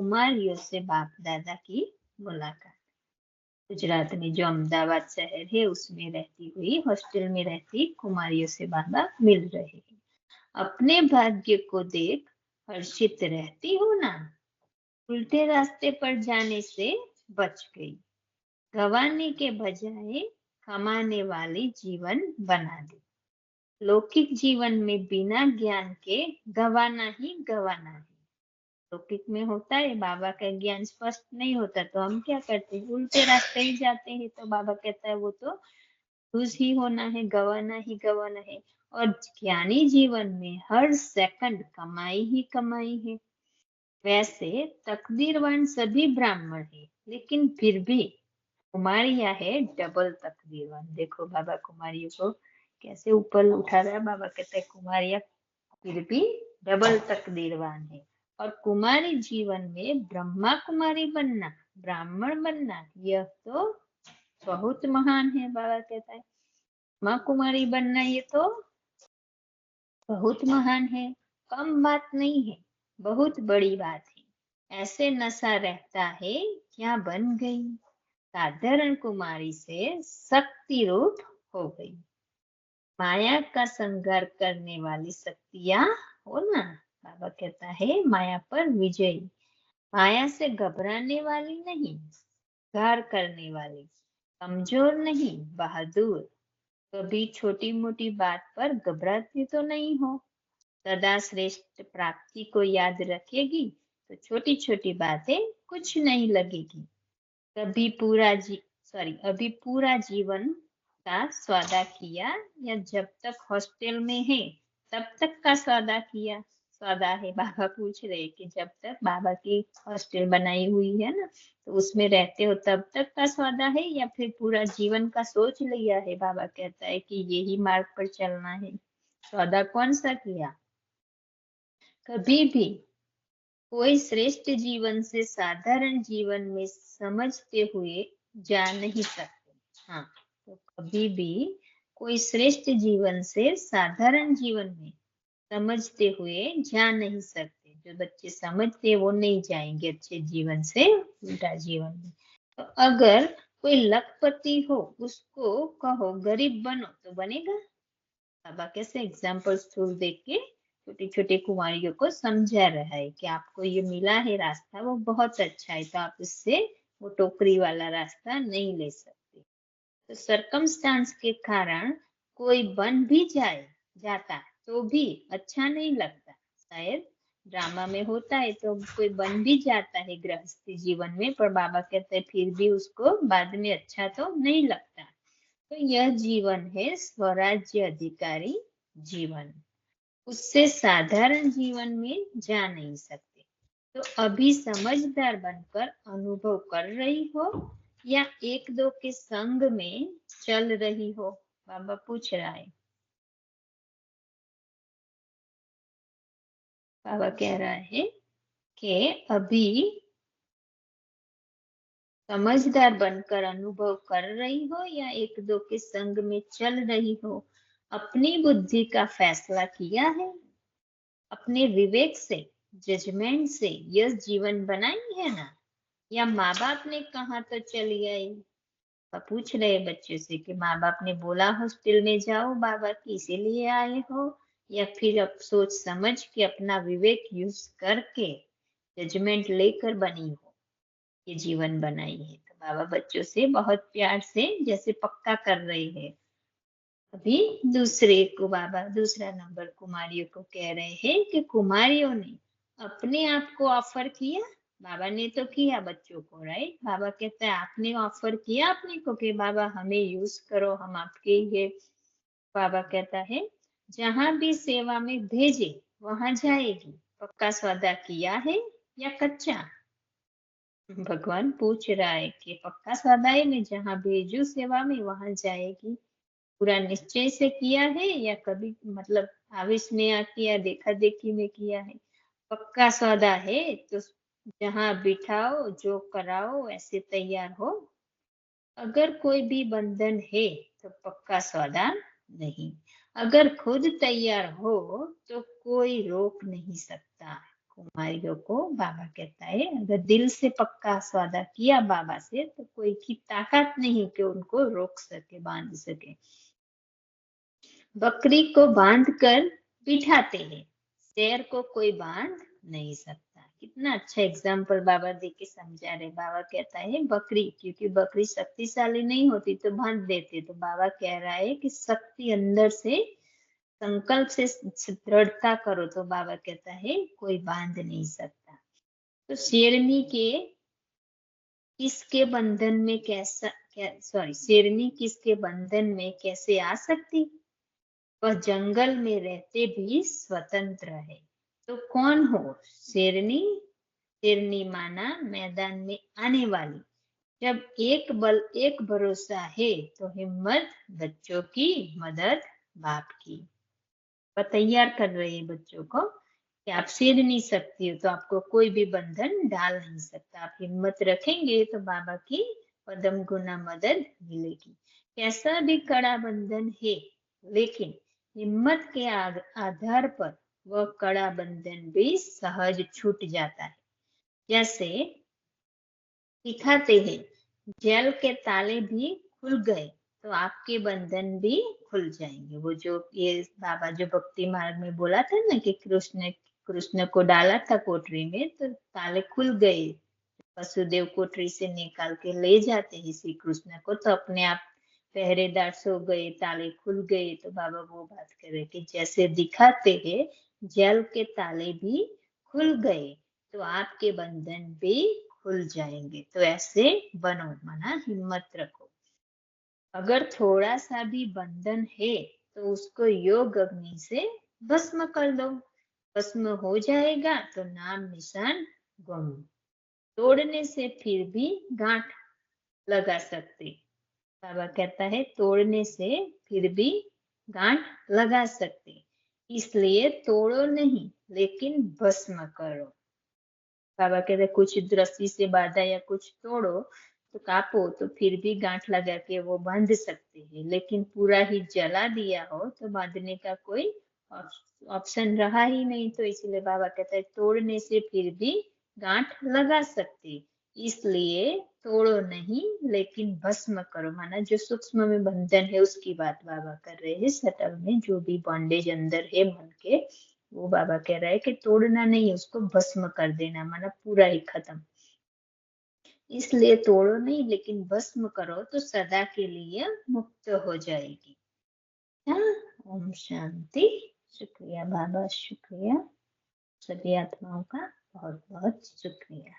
कुमारियों से बाप दादा की मुलाकात। गुजरात में जो अहमदाबाद शहर है उसमें रहती हुई हॉस्टल में रहती कुमारियों से बाबा मिल रहे हैं। अपने भाग्य को देख हर्षित रहती हूँ ना, उल्टे रास्ते पर जाने से बच गई। गंवाने के बजाय कमाने वाली जीवन बना दी। लौकिक जीवन में बिना ज्ञान के गंवाना ही गंवाना है। लौकिक में होता है बाबा का ज्ञान स्पष्ट नहीं होता तो हम क्या करते हैं, उल्टे रास्ते ही जाते हैं। तो बाबा कहता है वो तो लूज ही होना है, गंवाना ही गंवाना है। और ज्ञानी जीवन में हर सेकंड कमाई ही कमाई है। वैसे तकदीरवान सभी ब्राह्मण है, लेकिन फिर भी कुमारियां है डबल तकदीरवान। देखो बाबा कुमारियों को कैसे ऊपर उठा रहा है। बाबा कहते हैं कुमारियां फिर भी डबल तकदीरवान है। और कुमारी जीवन में ब्रह्मा कुमारी बनना, ब्राह्मण बनना, यह तो बहुत महान है। बाबा कहता है माँ कुमारी बनना ये तो बहुत महान है, कम बात नहीं है, बहुत बड़ी बात है। ऐसे नशा रहता है क्या बन गई, साधारण कुमारी से शक्ति रूप हो गई। माया का संघार करने वाली शक्तियां हो ना, बाबा कहता है माया पर विजयी, माया से घबराने वाली नहीं, संघार करने वाली, कमजोर नहीं बहादुर। कभी छोटी मोटी बात पर घबराती तो नहीं हो, सदा श्रेष्ठ प्राप्ति को याद रखेगी तो छोटी छोटी बातें कुछ नहीं लगेगी। कभी अभी पूरा जीवन का स्वादा किया, या जब तक हॉस्टल में है तब तक का स्वादा किया। स्वादा है, बाबा पूछ रहे कि जब तक बाबा की हॉस्टल बनाई हुई है ना, तो उसमें रहते हो तब तक का स्वादा है, या फिर पूरा जीवन का सोच लिया है। बाबा कहता है कि यही मार्ग पर चलना है। स्वादा कौन सा किया। कभी भी कोई श्रेष्ठ जीवन से साधारण जीवन में समझते हुए जा नहीं सकते। हाँ, तो कभी भी कोई श्रेष्ठ जीवन से साधारण जीवन में समझते हुए जा नहीं सकते। जो बच्चे समझते वो नहीं जाएंगे अच्छे जीवन से उल्टा जीवन में। तो अगर कोई लखपति हो उसको कहो गरीब बनो तो बनेगा। बाबा कैसे एग्जाम्पल्स थ्रू देख के छोटी छोटी कुमारियों को समझा रहा है कि आपको ये मिला है रास्ता, वो बहुत अच्छा है, तो आप इससे वो टोकरी वाला रास्ता नहीं ले सकते। तो सरकमस्टांस के कारण कोई बन भी जाता तो भी अच्छा नहीं लगता। शायद ड्रामा में होता है तो कोई बन भी जाता है गृहस्थी जीवन में, पर बाबा कहते हैं फिर भी उसको बाद में अच्छा तो नहीं लगता। तो यह जीवन है स्वराज्य अधिकारी जीवन, उससे साधारण जीवन में जा नहीं सकते। तो अभी समझदार बनकर अनुभव कर रही हो या एक दो के संग में चल रही हो, बाबा पूछ रहा है। बाबा कह रहा है कि अभी समझदार बनकर अनुभव कर रही हो या एक दो के संग में चल रही हो। अपनी बुद्धि का फैसला किया है, अपने विवेक से, जजमेंट से यह जीवन बनाई है ना, या माँ बाप ने कहा तो चली आई। पूछ रहे बच्चे से कि माँ बाप ने बोला हॉस्टल में जाओ बाबा की इसीलिए आए हो, या फिर अब सोच समझ के अपना विवेक यूज करके जजमेंट लेकर बनी हो ये जीवन बनाई है। तो बाबा बच्चों से बहुत प्यार से जैसे पक्का कर रहे हैं। अभी दूसरे को बाबा दूसरा नंबर कुमारियों को कह रहे हैं कि कुमारियों ने अपने आप को ऑफर किया। बाबा ने तो किया बच्चों को, राइट। बाबा कहता है आपने ऑफर किया अपने को कि बाबा हमें यूज करो, हम आपके ये। बाबा कहता है जहां भी सेवा में भेजे वहां जाएगी। पक्का सौदा किया है या कच्चा। भगवान पूछ रहा है कि पक्का सौदा है, मैं जहां भेजू सेवा में वहां जाएगी। पूरा निश्चय से किया है या कभी मतलब आवेश में आके या देखा देखी में किया है। पक्का सौदा है तो जहां बिठाओ जो कराओ ऐसे तैयार हो। अगर कोई भी बंधन है तो पक्का सौदा नहीं। अगर खुद तैयार हो तो कोई रोक नहीं सकता। कुमारियों को बाबा कहता है अगर दिल से पक्का सौदा किया बाबा से तो कोई की ताकत नहीं कि उनको रोक सके, बांध सके। बकरी को बांध कर बिठाते हैं, शेर को कोई बांध नहीं सकता। कितना अच्छा एग्जाम्पल बाबा दे के समझा रहे। बाबा कहता है बकरी, क्योंकि बकरी शक्तिशाली नहीं होती तो बांध देते, तो बाबा कह रहा है कि शक्ति अंदर से, संकल्प से दृढ़ता करो तो बाबा कहता है कोई बांध नहीं सकता। तो शेरनी के किसके बंधन में शेरनी किसके बंधन में कैसे आ सकती? वह जंगल में रहते भी स्वतंत्र है। तो कौन हो शेरनी? शेरनी माना मैदान में आने वाली। जब एक भरोसा है तो हिम्मत बच्चों की, मदद बाप की। वह तैयार कर रही है बच्चों को कि आप शेर नहीं सकती हो तो आपको कोई भी बंधन डाल नहीं सकता। आप हिम्मत रखेंगे तो बाबा की पदम गुना मदद मिलेगी। कैसा भी कड़ा बंधन है, लेकिन हिम्मत के आधार पर वह कड़ा बंधन भी सहज छूट जाता है। जैसे दिखाते हैं, जेल के ताले भी खुल गए तो आपके बंधन भी खुल जाएंगे। वो जो ये बाबा जो भक्ति मार्ग में बोला था ना कि कृष्ण को डाला था कोठरी में तो ताले खुल गए। वसुदेव कोठरी से निकाल के ले जाते हैं श्री कृष्ण को तो अपने आप पहरेदार सो गए, ताले खुल गए। तो बाबा वो बात कर रहे कि जैसे दिखाते हैं जेल के ताले भी खुल गए तो आपके बंधन भी खुल जाएंगे। तो ऐसे बनो, माना हिम्मत रखो। अगर थोड़ा सा भी बंधन है तो उसको योग अग्नि से भस्म कर दो। भस्म हो जाएगा तो नाम निशान गुम। तोड़ने से फिर भी गांठ लगा सकते। बाबा कहता है तोड़ने से फिर भी गांठ लगा सकते, इसलिए तोड़ो नहीं लेकिन भस्म करो। बाबा कहते कुछ रस्सी से बांधा या कुछ तोड़ो तो कापो तो फिर भी गांठ लगा के वो बांध सकते हैं, लेकिन पूरा ही जला दिया हो तो बांधने का कोई ऑप्शन रहा ही नहीं। तो इसलिए बाबा कहते हैं तोड़ने से फिर भी गांठ लगा सकते, इसलिए तोड़ो नहीं लेकिन भस्म करो। माना जो सूक्ष्म में बंधन है उसकी बात बाबा कर रहे हैं। सटल में जो भी बॉन्डेज अंदर है मन के, वो बाबा कह रहा है कि तोड़ना नहीं, उसको भस्म कर देना, माना पूरा ही खत्म। इसलिए तोड़ो नहीं लेकिन भस्म करो तो सदा के लिए मुक्त हो जाएगी। हाँ, ओम शांति। शुक्रिया बाबा, शुक्रिया। सभी आत्माओं का बहुत बहुत शुक्रिया।